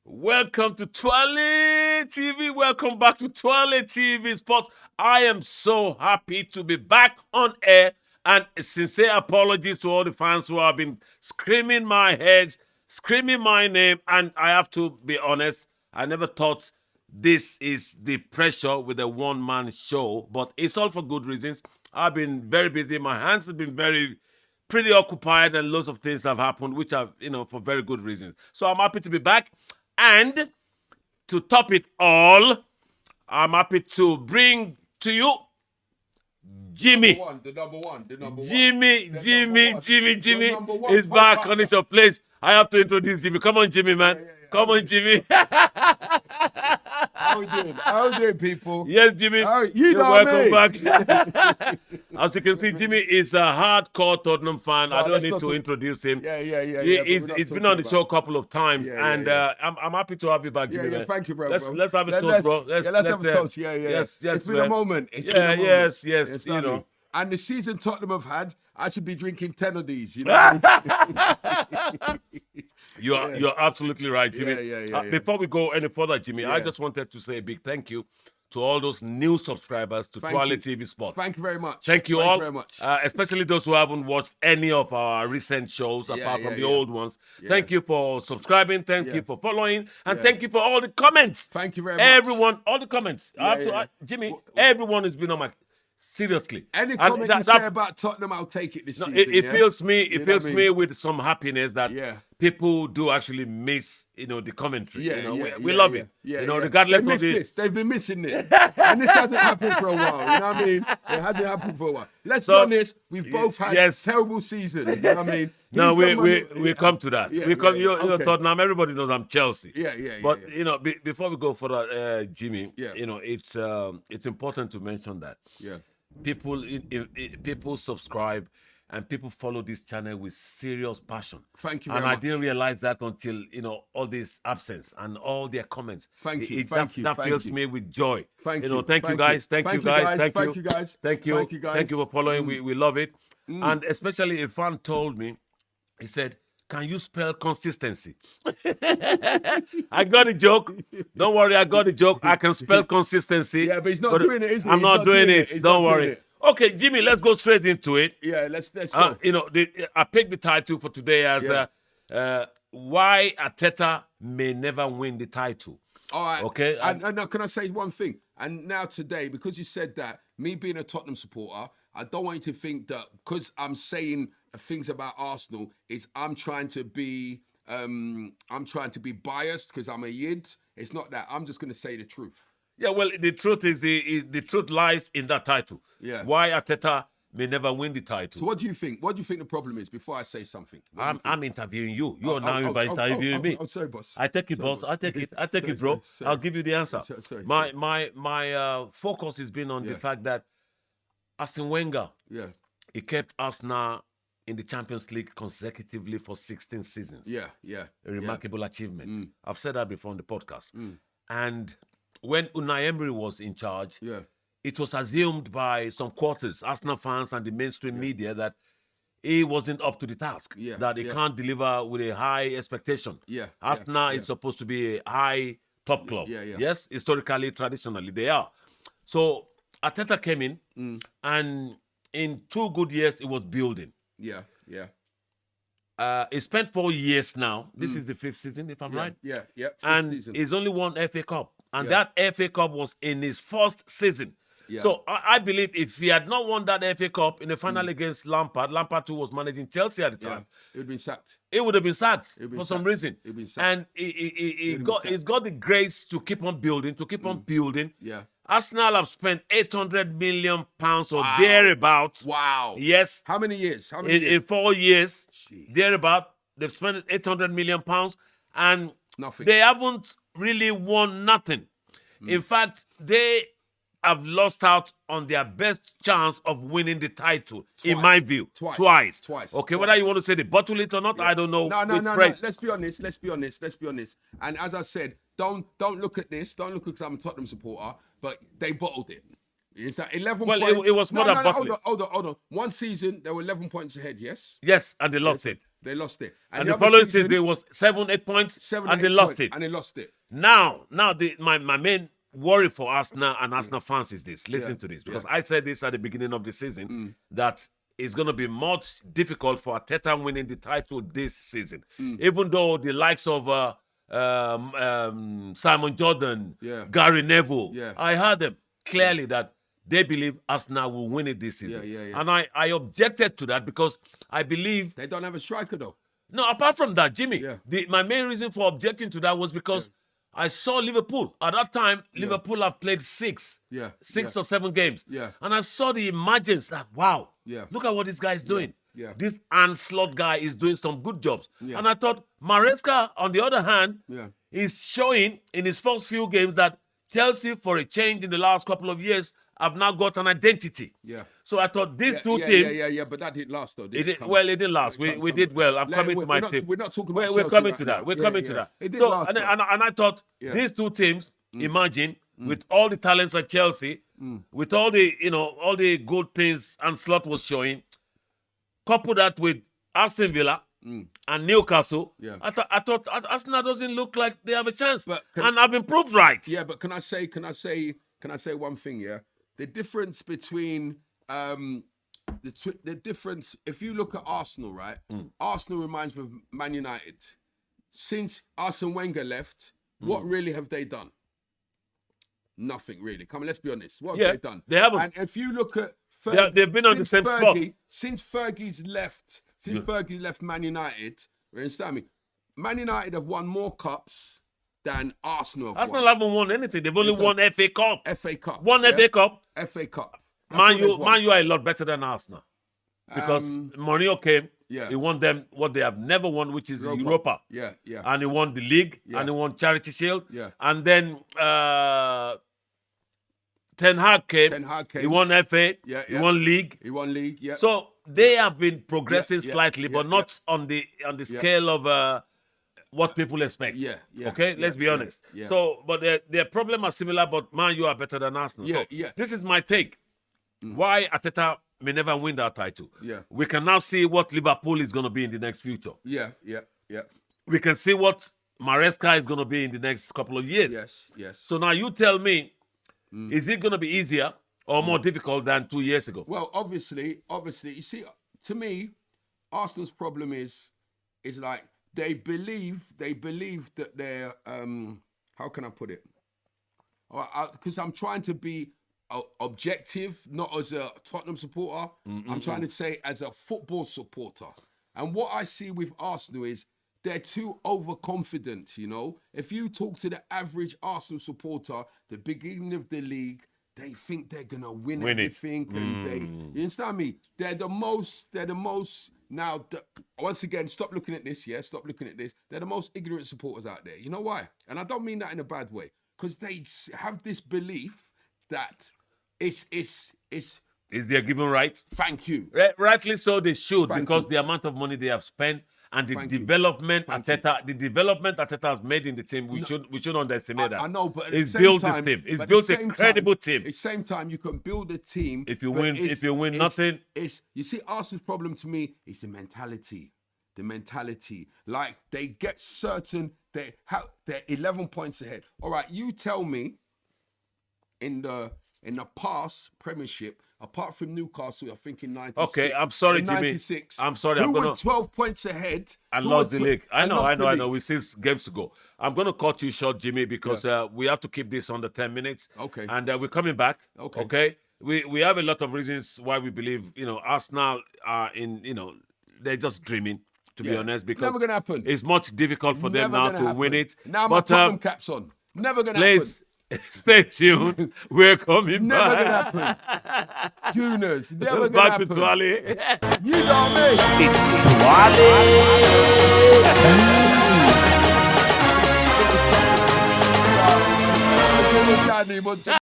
Welcome to TWALE TV. Welcome back to TWALE TV Sports. I am so happy to be back on air, and sincere apologies to all the fans who have been screaming my head, screaming my name, and I have to be honest, I never thought this is the pressure with a one-man show, but it's all for good reasons. I've been very busy. My hands have been pretty occupied, and lots of things have happened, which are, for very good reasons. So I'm happy to be back. And to top it all, I'm happy to bring to you Jimmy. The number one. Jimmy is back on his place. I have to introduce Jimmy. Come on, Jimmy, man. Yeah. Come on, Jimmy. How we doing, people? Yes, Jimmy. You're welcome back. As you can see, Jimmy is a hardcore Tottenham fan. I don't need to introduce him. Yeah. He's been on the show a couple of times, and I'm happy to have you back, Jimmy. Yeah, thank you, bro. Let's have a toast, bro. Let's have a toast. Yeah. Yes, it's been man. a moment. Yes. And the season Tottenham have had, I should be drinking 10 of these, You're absolutely right, Jimmy. Yeah. Before we go any further, Jimmy, I Yeah. just wanted to say a big thank you to all those new subscribers to TWALE TV Sport. Thank you very much. Thank you all, very much. Especially those who haven't watched any of our recent shows apart from the old ones. Yeah. Thank you for subscribing. Thank you for following. And Yeah. thank you for all the comments. Thank you very much. Everyone, all the comments. Yeah. Jimmy, everyone has been on my... Seriously. Any And comment you say about Tottenham, I'll take it this season. It fills me. It You know fills what I me mean? with some happiness that people do actually miss, the commentary. We love it. Regardless they of the. this. They've been missing it, and this hasn't happened for a while. You know what I mean? It hasn't happened for a while. Let's be honest. We've both had terrible seasons. You know what I mean? No, we come to that. Yeah, we come. yeah, You're Tottenham. Everybody knows I'm Chelsea. Yeah. But before we go further, Jimmy, it's important to mention that. Yeah. People subscribe and people follow this channel with serious passion. Thank you very much. And I didn't realize that until all this absence and all their comments. Thank you. That fills me with joy. Thank you. Thank you guys. Thank you guys. Thank you guys. Thank you for following. We love it. And especially a fan told me, he said, "Can you spell consistency?" I got a joke. Don't worry, I got a joke. I can spell consistency. Yeah, but he's not doing it, is he? I'm not doing it. Don't worry. Okay, Jimmy, let's go straight into it. Yeah, let's go. I picked the title for today as why Arteta may never win the title. All right. Okay. And now, can I say one thing? And now today, because you said that, me being a Tottenham supporter, I don't want you to think that because I'm saying things about Arsenal is I'm trying to be biased because I'm a yid. It's not that. I'm just going to say the truth. Yeah, well, the truth is the truth lies in that title. Yeah. Why Arteta may never win the title. So what do you think? What do you think the problem is? Before I say something, I'm interviewing you. You are now interviewing me. I'm sorry, boss. I take it, boss. I take it. I take it, bro. I'll give you the answer. Sorry. My focus has been on the fact that Arsene Wenger, he kept Arsenal in the Champions League consecutively for 16 seasons. Yeah. A remarkable achievement. I've said that before on the podcast. And when Unai Emery was in charge, it was assumed by some quarters, Arsenal fans and the mainstream media, that he wasn't up to the task, that he can't deliver with a high expectation. Arsenal is supposed to be a high top club. Yes, historically, traditionally, they are. So Arteta came in, and in 2 good years, it was building. Yeah. He spent 4 years now. This is the 5th season, if I'm right. Yeah. And season. he's only won FA Cup. And that FA Cup was in his first season. Yeah. So I believe if he had not won that FA Cup in the final against Lampard too was managing Chelsea at the time. He would have been sacked. He would have been sacked for some reason. He'd been sacked. And he's got the grace to keep on building, Yeah. Arsenal have spent £800 million or thereabouts. Wow. Yes. How many years? In 4 years, thereabout, they've spent £800 million, and nothing. They haven't really won nothing. In fact, they have lost out on their best chance of winning the title, in my view. Twice. Okay, whether you want to say they bottle it or not, I don't know. No. Let's be honest. And as I said, don't look at this. Don't look because I'm a Tottenham supporter, but they bottled it. Is that 11 Well, points? it was more than no, Buckley. hold on. One season, they were 11 points ahead, yes? Yes, and they lost it. They lost it. And the the other following season, it was 7-8 points, 7 and 8 they lost points, it. And they lost it. Now, my main worry for Arsenal and Arsenal fans is this. Listen to this, because I said this at the beginning of the season, that it's going to be much difficult for Arteta winning the title this season. Even though the likes of Simon Jordan, Gary Neville, I heard them clearly that they believe Arsenal will win it this season. And I objected to that because I believe... They don't have a striker, though. No, apart from that, Jimmy, my main reason for objecting to that was because I saw Liverpool. At that time, Liverpool have played six or 7 games. And I saw the emergence that, wow, look at what this guy is doing. This Slot guy is doing some good jobs. And I thought, Maresca, on the other hand, is showing in his first few games that Chelsea, for a change in the last couple of years, have now got an identity. So I thought these two teams... but that didn't last, though. It didn't last. We did well. I'm coming to my team. We're not talking about We're coming to that. We're coming to that. It didn't So, last, and I thought these two teams, imagine, with all the talents at Chelsea, with all the good things Slot was showing, couple that with Aston Villa and Newcastle, I thought Arsenal doesn't look like they have a chance. And I've been proved right. Yeah, but can I say one thing? Yeah, the difference between the difference. If you look at Arsenal, right? Arsenal reminds me of Man United. Since Arsene Wenger left, what really have they done? Nothing really. Come on, let's be honest. What have they done? They haven't. And if you look at they've been on the same spot since Fergie's left. Since Fergie left Man United, you understand me? Man United have won more cups than Arsenal have Arsenal haven't won anything. They've only won FA Cup. FA Cup. One FA Cup. FA Cup. Man U are a lot better than Arsenal. Because Mourinho came, he won them what they have never won, which is Europa. And he won the league, and he won Charity Shield. And then Ten Hag came. He won FA. He won league. So they have been progressing slightly, but not on the scale of what people expect. Okay, let's be honest. So, but their problems are similar, but Man U are better than Arsenal. So this is my take. Why Arteta may never win that title. We can now see what Liverpool is going to be in the next future. We can see what Maresca is going to be in the next couple of years. So now you tell me, is it going to be easier or more difficult than 2 years ago? Well, obviously, you see, to me, Arsenal's problem is like they believe that they're how can I put it? Because I'm trying to be objective, not as a Tottenham supporter. I'm trying to say as a football supporter. And what I see with Arsenal is they're too overconfident, you know. If you talk to the average Arsenal supporter, the beginning of the league, they think they're gonna win everything, and you understand me? They're the most. Now, once again, stop looking at this. Stop looking at this. They're the most ignorant supporters out there. You know why? And I don't mean that in a bad way, because they have this belief that it's Is their given right? Thank you. Rightly so, they should, because the amount of money they have spent and the development Arteta has made in the team, we should underestimate that. I know, but at it's the same built time, this team. It's built a credible team. At the same time, you can build a team. If you win nothing. You see, Arsenal's problem to me is the mentality. The mentality. Like they get certain, they're 11 points ahead. All right, you tell me in the past Premiership, apart from Newcastle, I think in 96. Okay, I'm sorry, Jimmy. 96, I'm sorry. Who were 12 points ahead and lost the league. I know. We 6 games to go. I'm going to cut you short, Jimmy, because we have to keep this under 10 minutes. Okay. And we're coming back. Okay. We have a lot of reasons why we believe, Arsenal are they're just dreaming, to be honest, because never gonna happen. It's much difficult for them now to win it. Now my Tottenham cap's on. Never gonna happen. Stay tuned. We're coming never back. Never gonna happen. Gooners, never gonna back happen. to TWALE. You know me. TWALE.